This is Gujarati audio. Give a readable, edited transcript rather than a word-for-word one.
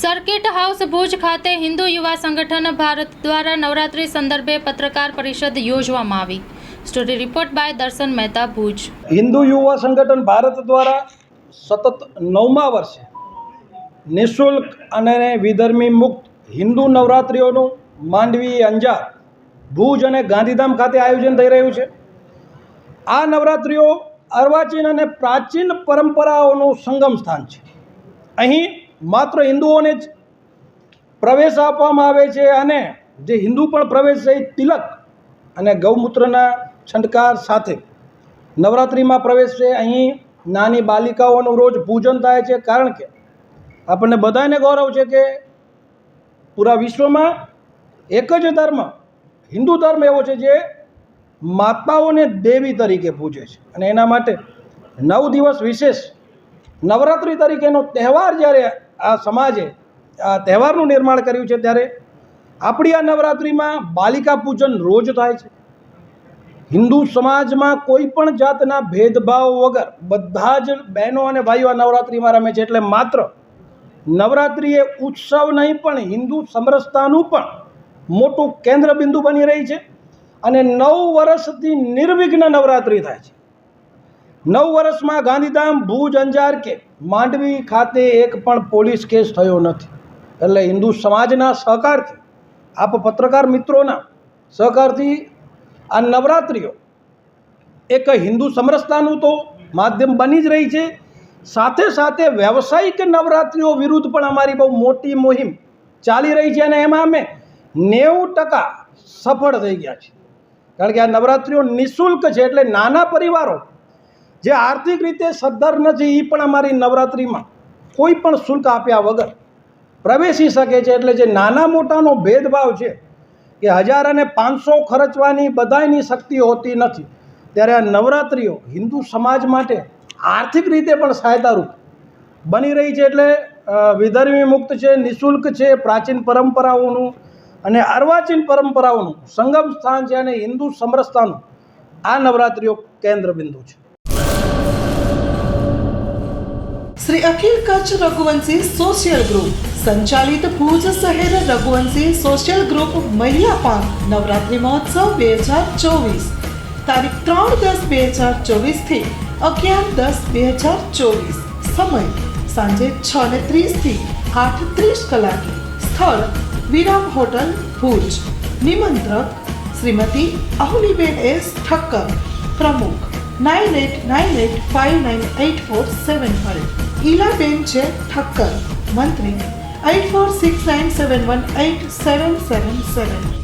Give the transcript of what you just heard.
સર્કિટ હાઉસ ભુજ ખાતે હિન્દુ યુવા સંગઠન ભારત દ્વારા નવરાત્રી સંદર્ભે પત્રકાર પરિષદ યોજવામાં આવી. સ્ટોરી રિપોર્ટ બાય દર્શન મહેતા, ભુજ. હિન્દુ યુવા સંગઠન ભારત દ્વારા સતત 9મા વર્ષે નિઃશુલ્ક અને વિધર્મી મુક્ત હિન્દુ નવરાત્રિઓનું માંડવી, અંજાર, ભુજ અને ગાંધીધામ ખાતે આયોજન થઈ રહ્યું છે. આ નવરાત્રિઓ અર્વાચીન અને પ્રાચીન પરંપરાઓનું સંગમ સ્થાન છે. અહીં માત્ર હિન્દુઓને જ પ્રવેશ આપવામાં આવે છે અને જે હિન્દુ પણ પ્રવેશ છે તિલક અને ગૌમૂત્રના છંટકાર સાથે નવરાત્રિમાં પ્રવેશ છે. અહીં નાની બાલિકાઓનું રોજ પૂજન થાય છે, કારણ કે આપણને બધાને ગૌરવ છે કે પૂરા વિશ્વમાં એક જ ધર્મ, હિન્દુ ધર્મ એવો છે જે માતાઓને દેવી તરીકે પૂજે છે. અને એના માટે 9 દિવસ વિશેષ નવરાત્રિ તરીકેનો તહેવાર જ્યારે આ સમાજે આ તહેવારનું નિર્માણ કર્યું છે, ત્યારે આપણી આ નવરાત્રિમાં બાલિકા પૂજન રોજ થાય છે. હિન્દુ સમાજમાં કોઈ પણ જાતના ભેદભાવ વગર બધા જ બહેનો અને ભાઈઓ આ નવરાત્રિમાં રમે છે. એટલે માત્ર નવરાત્રિ એ ઉત્સવ નહીં, પણ હિન્દુ સમરસતાનું પણ મોટું કેન્દ્ર બિંદુ બની રહી છે. અને 9 વર્ષથી નિર્વિઘ્ન નવરાત્રિ થાય છે. 9 વર્ષમાં ગાંધીધામ, ભુજ, અંજાર કે માંડવી ખાતે એક પણ પોલીસ કેસ થયો નથી. એટલે હિન્દુ સમાજના સહકારથી, આપ પત્રકાર મિત્રોના સહકારથી આ નવરાત્રિઓ એક હિન્દુ સમરસતાનું તો માધ્યમ બની જ રહી છે. સાથે સાથે વ્યવસાયિક નવરાત્રિઓ વિરુદ્ધ પણ અમારી બહુ મોટી મુહિમ ચાલી રહી છે અને એમાં અમે 90% સફળ થઈ ગયા છીએ. કારણ કે આ નવરાત્રિઓ નિઃશુલ્ક છે, એટલે નાના પરિવારો જે આર્થિક રીતે સદ્ધર નથી એ પણ અમારી નવરાત્રિમાં કોઈ પણ શુલ્ક આપ્યા વગર પ્રવેશી શકે છે. એટલે જે નાના મોટાનો ભેદભાવ છે કે 1000 અને 500 ખર્ચવાની બધાયની શક્તિ હોતી નથી, ત્યારે આ નવરાત્રિઓ હિન્દુ સમાજ માટે આર્થિક રીતે પણ સહાયતારૂપ બની રહી છે. એટલે વિધર્મી મુક્ત છે, નિઃશુલ્ક છે, પ્રાચીન પરંપરાઓનું અને અર્વાચીન પરંપરાઓનું સંગમ સ્થાન છે અને હિન્દુ સમરસતાનું આ નવરાત્રિઓ કેન્દ્ર બિંદુ છે. શ્રી અખિલ કચ્છ રઘુવંશી સોશિયલ ગ્રુપ સંચાલિત ભુજ શહેર રઘુવંશી સોશિયલ ગ્રુપ મહિલા પાંખ નવરાત્રિ મહોત્સવ 2024 તારીખ 3/10/2024 થી 11/10/2024. સમય સાંજે 6:30 થી 8:30 કલાકે. સ્થળ વિરામ હોટલ, ભુજ. નિમંત્રક શ્રીમતી અહુલીબેન એસ ઠક્કર, પ્રમુખ 9898598475. ઈલાબેન છે ઠક્કર, મંત્રી 8469718777.